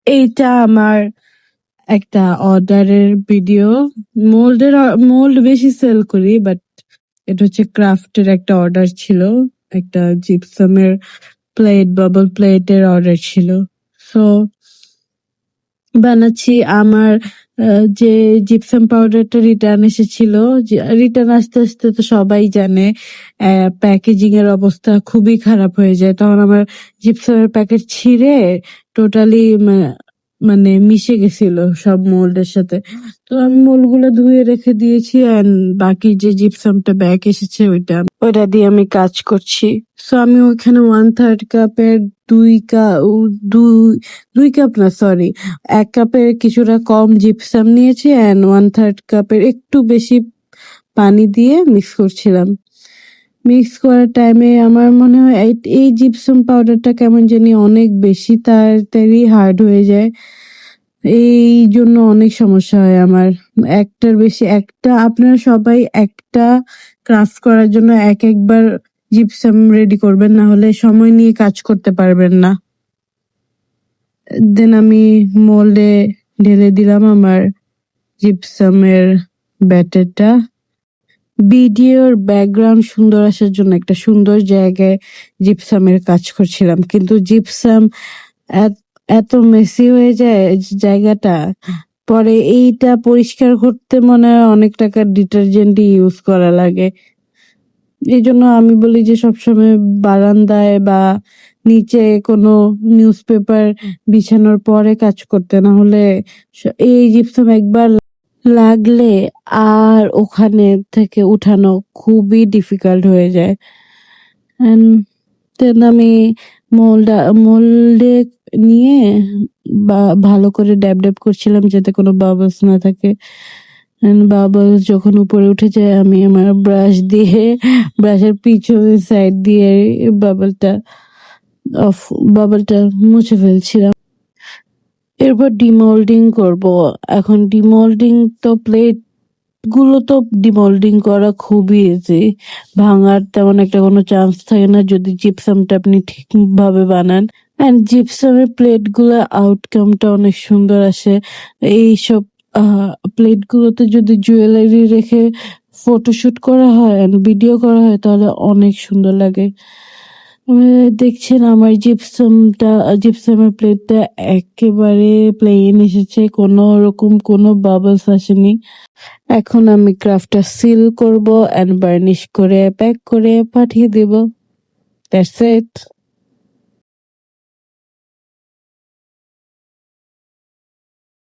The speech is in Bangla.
এইটা আমার একটা অর্ডারের ভিডিও। মোল্ড বেশি সেল করি, বাট এটা হচ্ছে ক্রাফটের একটা অর্ডার ছিল। একটা জিপসামের বাবল প্লেটের অর্ডার ছিল। সো বানাচ্ছি। আমার যে জিপসাম পাউডারটা রিটার্ন এসেছিল, রিটার্ন আসতে আসতে তো সবাই জানে প্যাকেজিং এর অবস্থা খুবই খারাপ হয়ে যায়। তখন আমার জিপসামের প্যাকেট ছিঁড়ে টোটালি মানে মিশে গেছিল সব মোল্ডের সাথে। তো আমি মোল্ড গুলো ধুয়ে রেখে দিয়েছি, এন্ড বাকি যে জিপসামটা ব্যাক এসেছে ওইটা দিয়ে আমি কাজ করছি। সো আমি ওইখানে 1/3 কাপের 2 কাপ না, সরি, 1 কাপের কিছুটা কম জিপসাম নিয়েছি, এন্ড 1/3 কাপের একটু বেশি পানি দিয়ে মিক্স করছিলাম। মিক্স করার টাইমে আমার মনে হয় এই জিপসাম পাউডারটা কেমন জানি অনেক বেশি তাড়াতাড়ি হার্ড হয়ে যায়। এই জন্য অনেক সমস্যা হয় আমার। আপনারা সবাই একটা ক্রাফট করার জন্য একবার জিপসাম রেডি করবেন, না হলে সময় নিয়ে কাজ করতে পারবেন না। দেন আমি মোল্ডে ঢেলে দিলাম আমার জিপসামের ব্যাটারটা। ভিডিওর ব্যাকগ্রাউন্ড সুন্দর আসার জন্য একটা সুন্দর জায়গায় জিপসামের কাজ করছিলাম, কিন্তু জিপসাম এত মেসি হয়ে যায় জায়গাটা। পরে এইটা পরিষ্কার করতে মনে হয় অনেক টাকার ডিটারজেন্ট ইউজ করা লাগে। এই জন্য আমি বলি যে সবসময় বারান্দায় বা নিচে কোনো নিউজ পেপার বিছানোর পরে কাজ করতে, না হলে এই জিপসাম একবার লাগলে আর ওখানে থেকে উঠানো খুবই ডিফিকাল্ট হয়ে যায়। দেন আমি মোল্ডে নিয়ে ভালো করে ড্যাব ড্যাব করছিলাম যাতে কোনো বাবলস না থাকে। বাবলস যখন উপরে উঠে যায় আমি আমার ব্রাশের পিছনের সাইড দিয়ে বাবলটা মুছে ফেলছিলাম। এরপর ডিমোল্ডিং করব। এখন ডিমোল্ডিং তো প্লেট গুলো তো ডিমোল্ডিং করা খুবই ইজি, ভাঙার তেমন একটা কোনো চান্স থাকে না যদি জিপসামটা আপনি ঠিকভাবে বানান। এন্ড জিপসামের প্লেট গুলো আউটকামটা অনেক সুন্দর আসে। এইসব প্লেট গুলোতে যদি জুয়েলারি রেখে ফটোশুট করা হয় এন্ড ভিডিও করা হয় তাহলে অনেক সুন্দর লাগে। দেখছেন আমার জিপসামের প্লেটটা একেবারে প্লেন এসেছে, কোনো রকম কোনো বাবলস আসেনি। এখন আমি ক্রাফটটা সিল করব এন্ড বার্নিশ করে প্যাক করে পাঠিয়ে দেব। That's it.